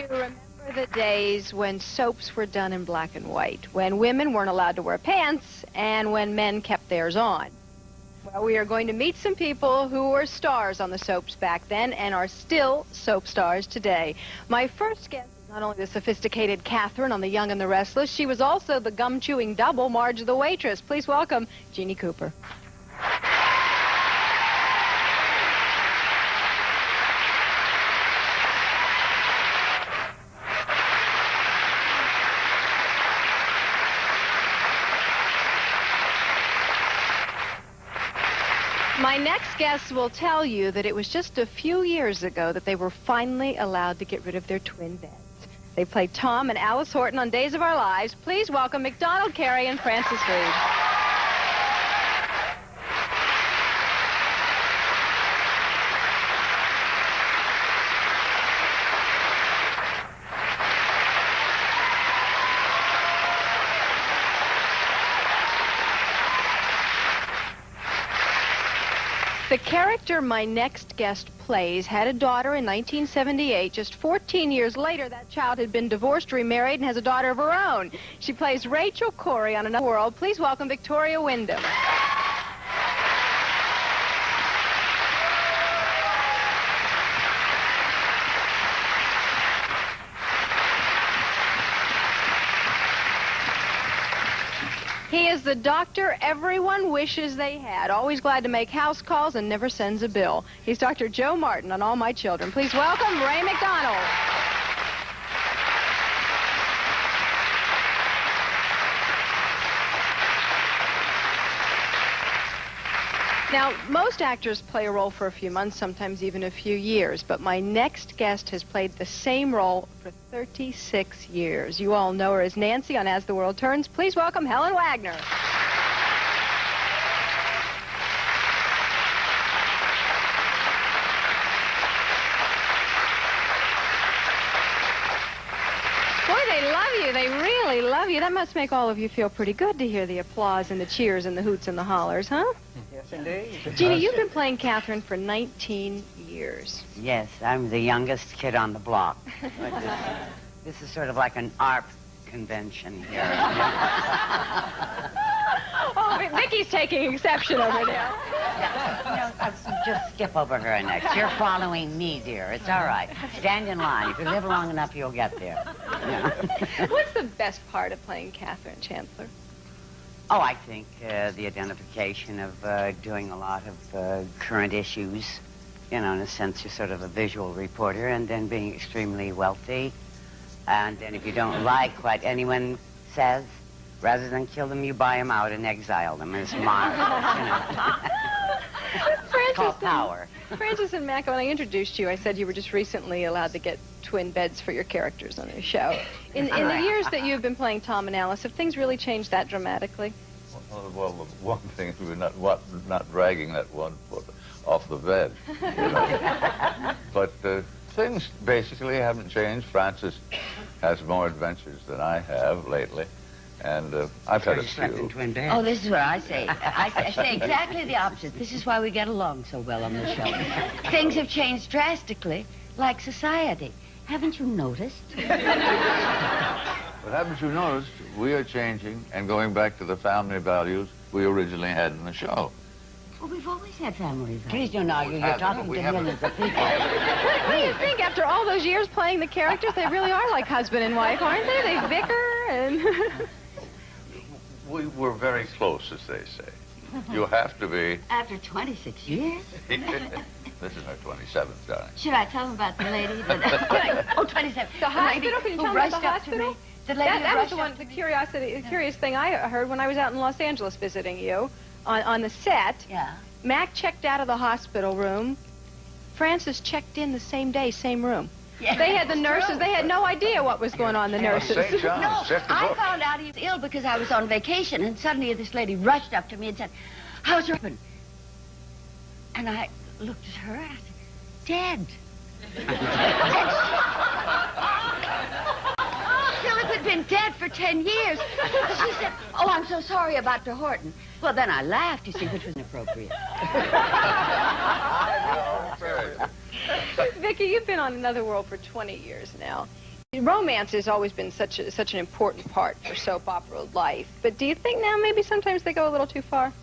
you remember the days when soaps were done in black and white, when women weren't allowed to wear pants, and when men kept theirs on? Well, we are going to meet some people who were stars on the soaps back then and are still soap stars today. My first guest is not only the sophisticated Catherine on The Young and the Restless, she was also the gum-chewing double, Marge the waitress. Please welcome Jeanne Cooper. My next guest will tell you that it was just a few years ago that they were finally allowed to get rid of their twin beds. They played Tom and Alice Horton on Days of Our Lives. Please welcome Macdonald, Carey, and Frances Reid. The character my next guest plays had a daughter in 1978. Just 14 years later, that child had been divorced, remarried, and has a daughter of her own. She plays Rachel Corey on Another World. Please welcome Victoria Wyndham. He is the doctor everyone wishes they had, always glad to make house calls and never sends a bill. He's Dr. Joe Martin on All My Children. Please welcome Ray Macdonald. Now, most actors play a role for a few months, sometimes even a few years, but my next guest has played the same role for 36 years. You all know her as Nancy on As the World Turns. Please welcome Helen Wagner. Boy, they love you. They really love you. That must make all of you feel pretty good to hear the applause and the cheers and the hoots and the hollers, huh? Yes, indeed. Jeanne, you've been playing Catherine for 19 years. Yes, I'm the youngest kid on the block. This is sort of like an ARP convention here. Oh, Vicky's taking exception over there. Just skip over her next. You're following me, dear. It's all right. Stand in line. If you live long enough, you'll get there. Yeah. What's the best part of playing Catherine Chancellor? Oh, I think the identification of doing a lot of current issues. You know, in a sense, you're sort of a visual reporter, and then being extremely wealthy. And then if you don't like what anyone says, rather than kill them, you buy them out and exile them. It's marvelous, you know. It's called power. Frances and Mac, when I introduced you, I said you were just recently allowed to get twin beds for your characters on the show. In the years that you've been playing Tom and Alice, have things really changed that dramatically? Well, the one thing is we're not dragging that one foot off the bed. You know? But things basically haven't changed. Frances has more adventures than I have lately. And I've had a few. Oh, this is what I say. I say exactly the opposite. This is why we get along so well on the show. Things have changed drastically, like society. Haven't you noticed? But haven't you noticed, we are changing and going back to the family values we originally had in the show. Well, we've always had family values. Please don't argue. You're talking to millions of people. What do you think? After all those years playing the characters, they really are like husband and wife, aren't they? They bicker and... We were very close, as they say. You have to be... After 26 years? This is her 27th, darling. Should I tell them about the lady that... Oh, 27. The hospital? Can you tell them about the hospital? The lady That was the one, the curious thing I heard when I was out in Los Angeles visiting you on the set. Yeah. Mac checked out of the hospital room. Frances checked in the same day, same room. Yeah, they had the nurses. They had no idea what was going on, the nurses. St. John's, No, check the I book. found out he was ill because I was on vacation, and suddenly this lady rushed up to me and said, "How's your husband?" And I looked at her and I said, "Dead." Philip had been dead for 10 years. She said, "Oh, I'm so sorry about Dr. Horton." Well, then I laughed, you see, which was inappropriate. Vicky, you've been on Another World for 20 years now. Romance has always been such an important part for soap opera life, but do you think now maybe sometimes they go a little too far?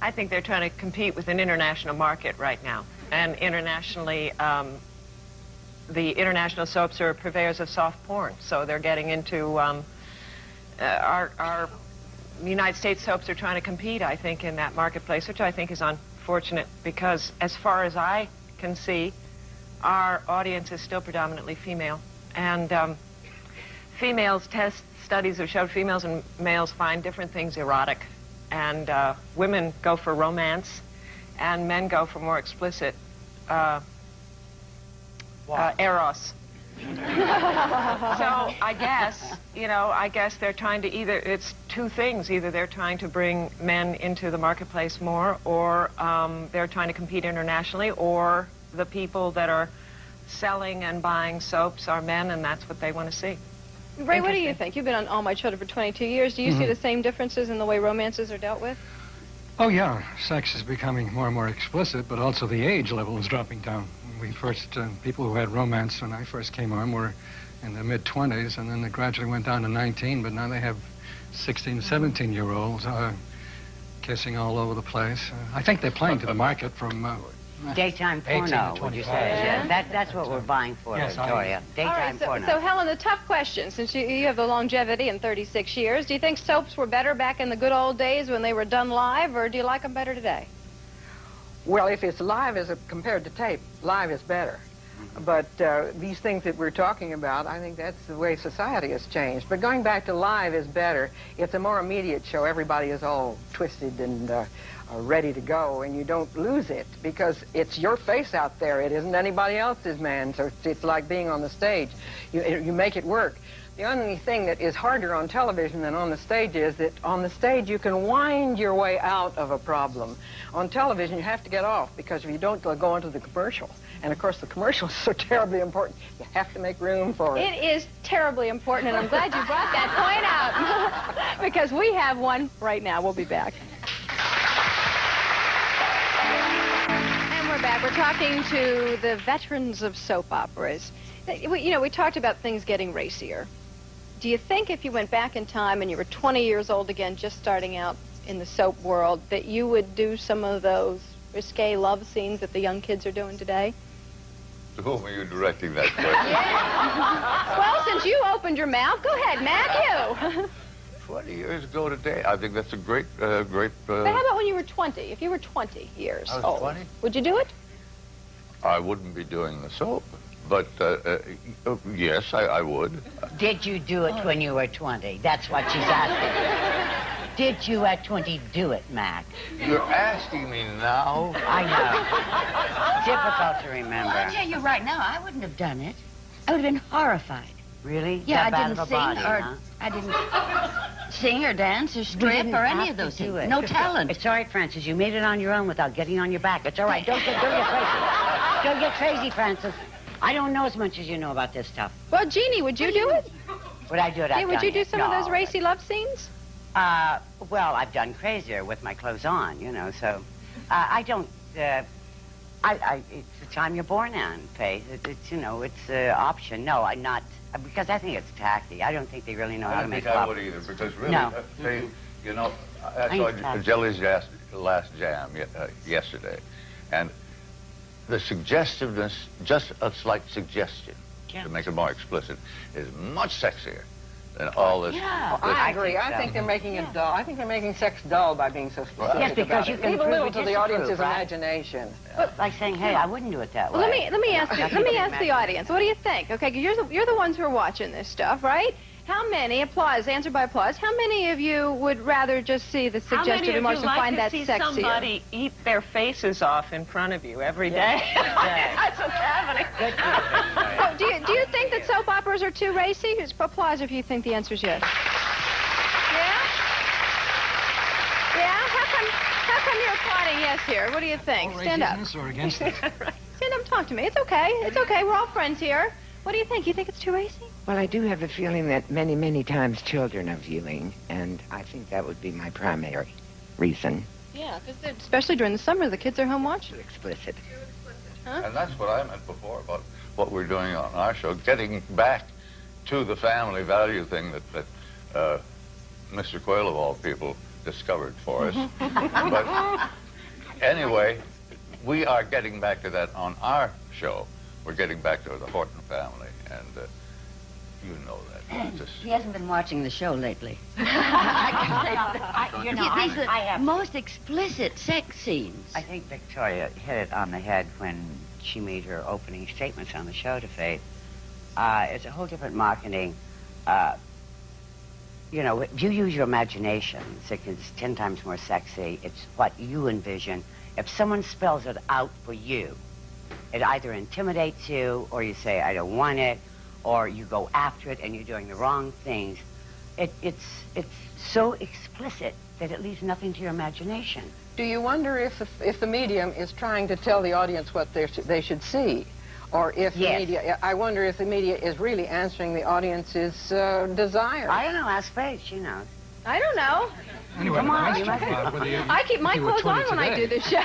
I think they're trying to compete with an international market right now. And internationally, the international soaps are purveyors of soft porn, so they're getting into our United States soaps are trying to compete, I think, in that marketplace, which I think is unfortunate because as far as I can see, our audience is still predominantly female. And studies have showed females and males find different things erotic. And women go for romance, and men go for more explicit eros. So I guess they're trying to it's two things. Either they're trying to bring men into the marketplace more, or they're trying to compete internationally, or the people that are selling and buying soaps are men, and that's what they want to see. Ray, what do you think? You've been on All My Children for 22 years. Do you see the same differences in the way romances are dealt with? Oh, yeah. Sex is becoming more and more explicit, but also the age level is dropping down. People who had romance when I first came on were in their mid-20s, and then they gradually went down to 19, but now they have 16, 17-year-olds kissing all over the place. I think they're playing to the market from... Daytime porno, would you say? Yeah. That's what we're buying for, yes, Victoria. Daytime porno. So, Helen, the tough question, since you have the longevity in 36 years, do you think soaps were better back in the good old days when they were done live, or do you like them better today? Well, if it's live as compared to tape, live is better. But these things that we're talking about, I think that's the way society has changed. But going back to live is better. It's a more immediate show. Everybody is all twisted and ready to go, and you don't lose it because it's your face out there. It isn't anybody else's, man. So it's like being on the stage. You make it work. The only thing that is harder on television than on the stage is that on the stage you can wind your way out of a problem. On television you have to get off because if you don't, they'll go into the commercial. And of course the commercial is so terribly important. You have to make room for it. It is terribly important, and I'm glad you brought that point out because we have one right now. We'll be back. And we're back. We're talking to the veterans of soap operas. We talked about things getting racier. Do you think if you went back in time and you were 20 years old again, just starting out in the soap world, that you would do some of those risque love scenes that the young kids are doing today? To whom are you directing that question? Yeah. Well, since you opened your mouth, go ahead, Matthew. 20 years ago today, I think that's a great... But how about when you were 20? If you were 20 years I was old, 20? would you do it? I wouldn't be doing the soap, but yes, I would. Did you do it when you were 20? That's what she's asking. Did you at 20 do it, Mac? You're asking me now? I know. Difficult to remember. Well, I'll tell you right now, I wouldn't have done it. I would have been horrified. Really? Yeah, That I bad didn't of a sing body, or huh? I didn't sing or dance or You strip didn't or any have of those to do things. it. No talent. It's all right, Francis. You made it on your own without getting on your back. It's all right. Don't get crazy. Don't get crazy, Francis. I don't know as much as you know about this stuff. Well, Jeannie, would you do it? Would I do it? Yeah, would you do it. some of those racy love scenes? Well, I've done crazier with my clothes on, so I don't, it's the time you're born on, Faith. It's an option. No, I'm not, because I think it's tacky. I don't think they really know how to make love. I don't think I would either, because really, No. Faith, I saw Jelly's last jam yesterday, and the suggestiveness, just a slight suggestion, to make it more explicit, is much sexier than all this. Yeah. I agree. think I so. think they're making it dull. I think they're making sex dull by being so specific. Yes, because about you it. can Leave a prove little or to the disapprove, audience's right? imagination. Like saying, hey, I wouldn't do it that way. Well, let me ask That's let me what ask the imagine. audience. What do you think? Okay, 'cause you're the ones who are watching this stuff, right? How many, applause, answer by applause, how many of you would rather just see the How many suggestive of you emotion like find to that see sexier? somebody eat their faces off in front of you every day? That's what's happening. Oh, do you think that soap operas are too racy? Just applause if you think the answer is yes. Yeah? Yeah? How come you're applauding yes here? What do you think? Stand up. Outrageousness or against it? Stand up and talk to me. It's okay. It's okay. We're all friends here. What do you think? You think it's too racy? Well, I do have a feeling that many, many times children are viewing, and I think that would be my primary reason. Yeah, because especially during the summer, the kids are home watching. Too explicit. And that's what I meant before about what we're doing on our show, getting back to the family value thing that Mr. Quayle, of all people, discovered for us. But anyway, we are getting back to that on our show. We're getting back to the Horton family, and you know that. He hasn't been watching the show lately. You know, These are most explicit sex scenes. I think Victoria hit it on the head when she made her opening statements on the show to Faith. It's a whole different marketing. You know, if you use your imagination, it's 10 times more sexy. It's what you envision. If someone spells it out for you, it either intimidates you, or you say, I don't want it, or you go after it and you're doing the wrong things. It's so explicit that it leaves nothing to your imagination. Do you wonder if the medium is trying to tell the audience what they should see? Or if Yes. the media, I wonder if the media is really answering the audience's desire. I don't know, ask Faith, she knows. I don't know. Anyway, Come on, the you question must- about whether you... I keep my if you were clothes on 20 when I do today. this show. I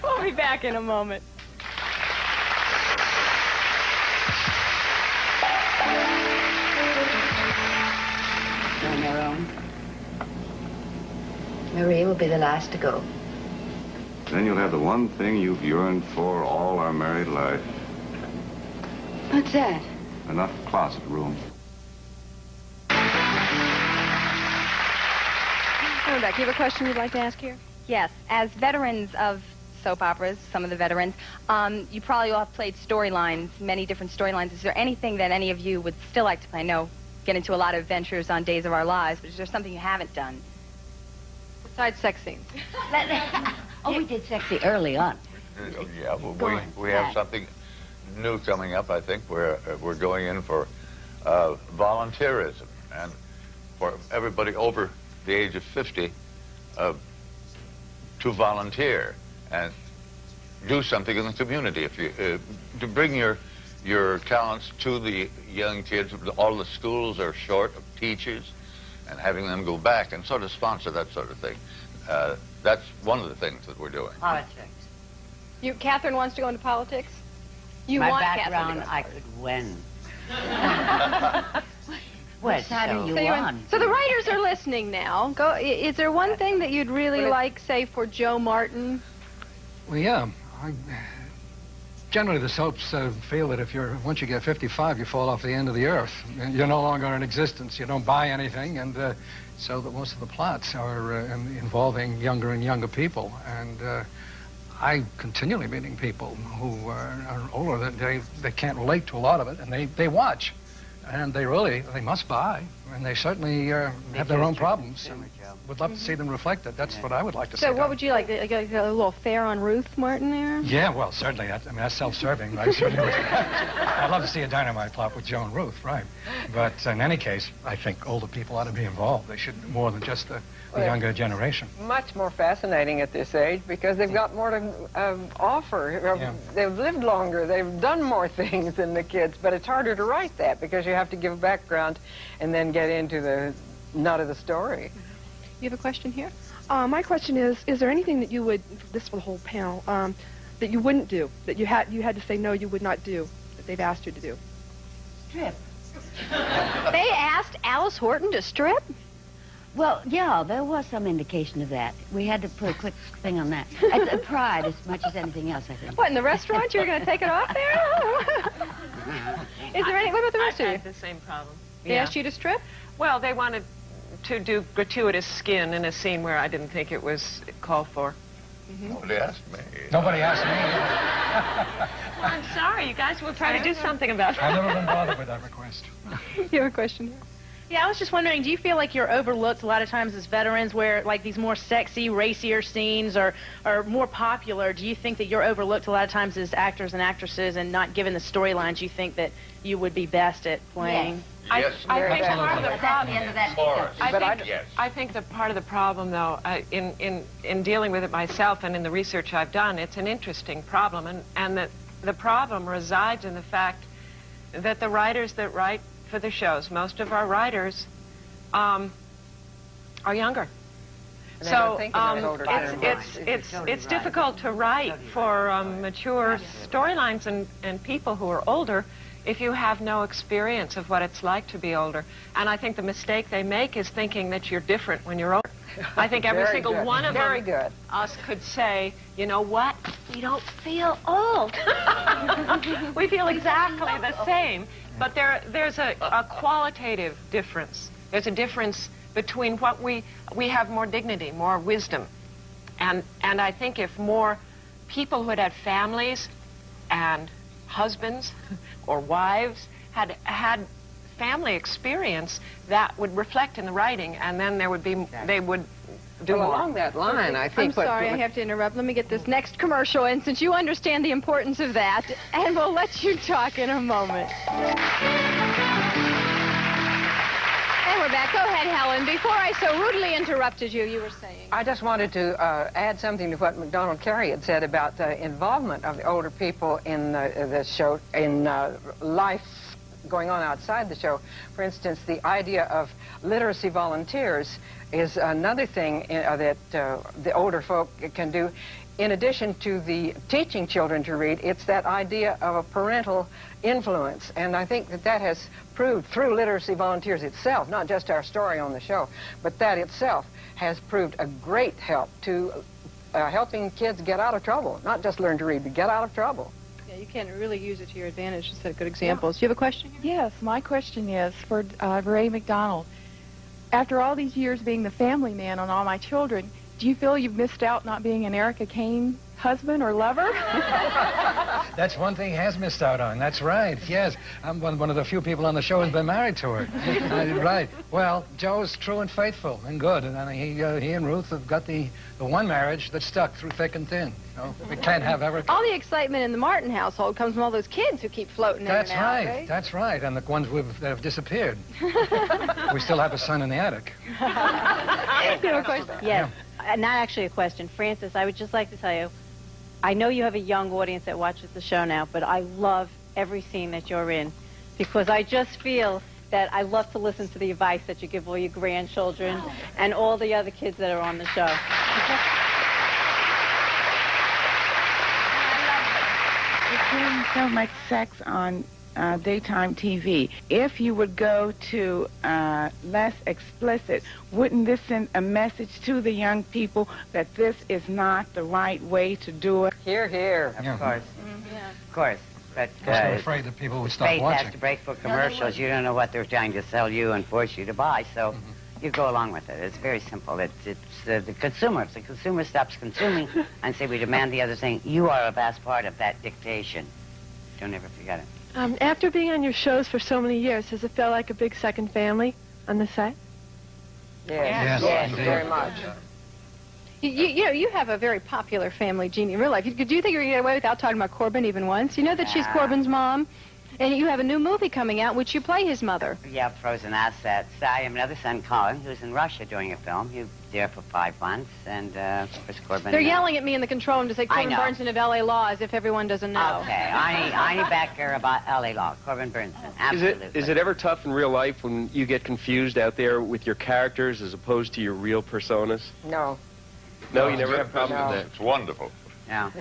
know. We'll be back in a moment. On their own. Marie will be the last to go. Then you'll have the one thing you've yearned for all our married life. What's that? Enough closet room. Coming back, you have a question you'd like to ask here? Yes, as veterans of soap operas, some of the veterans, you probably all have played storylines, many different storylines. Is there anything that any of you would still like to play? I know, get into a lot of adventures on Days of Our Lives, but is there something you haven't done? Besides sex scenes. Oh, we did sexy early on. Yeah, well, Go on, we have Pat. something new coming up. I think we're going in for volunteerism, and for everybody over the age of 50 to volunteer and do something in the community. If you to bring your talents to the young kids. All the schools are short of teachers, and having them go back and sort of sponsor that sort of thing. That's one of the things that we're doing. Politics. Catherine wants to go into politics? You My want background, Catherine to go I into could win. What side are you So, on? so the writers are listening now. Is there one thing that you'd really like, say, for Joe Martin? Well, yeah. Generally, the soaps feel that once you get 55, you fall off the end of the earth. You're no longer in existence. You don't buy anything, and so that most of the plots are involving younger and younger people. And I continually meeting people who are older that they can't relate to a lot of it, and they watch, and they must buy, and they certainly have their own problems. And would love to see them reflected. That's what I would like to see. So what done. would you like? A little fair on Ruth Martin there? Yeah, well, certainly. That's self-serving. I certainly would. I'd love to see a dynamite plot with Joe and Ruth, right? But in any case, I think older people ought to be involved. They should more than just the younger generation. Much more fascinating at this age because they've got more to offer. Yeah. They've lived longer. They've done more things than the kids. But it's harder to write that because you have to give a background and then get into the nut of the story. You have a question here? My question is there anything that you would, this for the whole panel, that you wouldn't do, that you had to say no, you would not do, that they've asked you to do? Strip. They asked Alice Horton to strip? Well, yeah, there was some indication of that. We had to put a quick thing on that. It's pride as much as anything else, I think. What, in the restaurant? You're going to take it off there? Is there any? What about the rest I of you? had the same problem. They asked you to strip? Well, they wanted to do gratuitous skin in a scene where I didn't think it was called for. Nobody asked me. Nobody asked me. I'm sorry, you guys will try to do something about I've it. never been bothered with that request. You have a question here? Yeah, I was just wondering, do you feel like you're overlooked a lot of times as veterans where, like, these more sexy, racier scenes are more popular? Do you think that you're overlooked a lot of times as actors and actresses and not given the storylines you think that you would be best at playing? Yes. I think part of the That's problem... the end of that. Of course. Yes. I think that part of the problem, though, in dealing with it myself and in the research I've done, it's an interesting problem, and that the problem resides in the fact that the writers that write for the shows, most of our writers are younger. And they don't think about older it's difficult to write for mature storylines and people who are older if you have no experience of what it's like to be older. And I think the mistake they make is thinking that you're different when you're older. I think every single one of us could say, you know what? We don't feel old. We feel exactly the same. But there's a qualitative difference. There's a difference between what we have more dignity, more wisdom. And I think if more people who had families and husbands or wives had family experience, that would reflect in the writing, and then there would be, they would do more. Along that line, I think. I'm sorry, I have to interrupt. Let me get this next commercial in, since you understand the importance of that, and we'll let you talk in a moment. And we're back. Go ahead, Helen. Before I so rudely interrupted you, you were saying. I just wanted to add something to what Macdonald Carey had said about the involvement of the older people in the show, in life going on outside the show. For instance, the idea of literacy volunteers is another thing that the older folk can do. In addition to the teaching children to read, it's that idea of a parental influence. And I think that has proved through literacy volunteers itself, not just our story on the show, but that itself has proved a great help to helping kids get out of trouble. Not just learn to read, but get out of trouble. Yeah, you can really use it to your advantage to set good examples. Do you have a question here? Yes, my question is for Ray Macdonald. After all these years being the family man on All My Children, do you feel you've missed out not being an Erica Kane husband or lover? That's one thing he has missed out on. That's right. Yes, I'm one of the few people on the show who's been married to her. Right. Well, Joe's true and faithful and good, and he and Ruth have got the one marriage that stuck through thick and thin. You know, we can't have ever. All the excitement in the Martin household comes from all those kids who keep floating in and out, right? That's right. And the ones that have disappeared. We still have a son in the attic. You have a question? Yes. Not actually a question. Francis, I would just like to tell you, I know you have a young audience that watches the show now, but I love every scene that you're in because I just feel that I love to listen to the advice that you give all your grandchildren and all the other kids that are on the show. There's been so much sex on daytime TV. If you would go to less explicit, wouldn't this send a message to the young people that this is not the right way to do it? Hear, hear. Of course. Yeah. Of course. But I'm afraid that people would stop faith watching. has to break for commercials. You don't know what they're trying to sell you and force you to buy, so you go along with it. It's very simple. It's the consumer. If the consumer stops consuming and say we demand the other thing, you are a vast part of that dictation. Don't ever forget it. After being on your shows for so many years, does it feel like a big second family on the set? Yes, very much. You know, you have a very popular family, Jeanne, in real life. Do you think you're going to get away without talking about Corbin even once? You know that she's Corbin's mom, and you have a new movie coming out, which you play his mother. Yeah, Frozen Assets. I have another son, Colin, who's in Russia doing a film. He was there for 5 months, and of course, Corbin... They're yelling at me in the control room to say Corbin Burnson of L.A. Law, as if everyone doesn't know. Okay, I need back here about L.A. Law, Corbin Burnson, absolutely. Is it ever tough in real life when you get confused out there with your characters as opposed to your real personas? No. No, you never have problems with that? It's wonderful. No.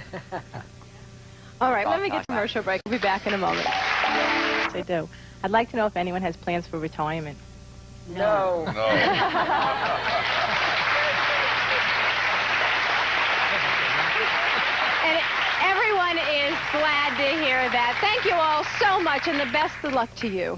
All right, let me get commercial break. We'll be back in a moment. They do. I'd like to know if anyone has plans for retirement. No. No. And everyone is glad to hear that. Thank you all so much, and the best of luck to you.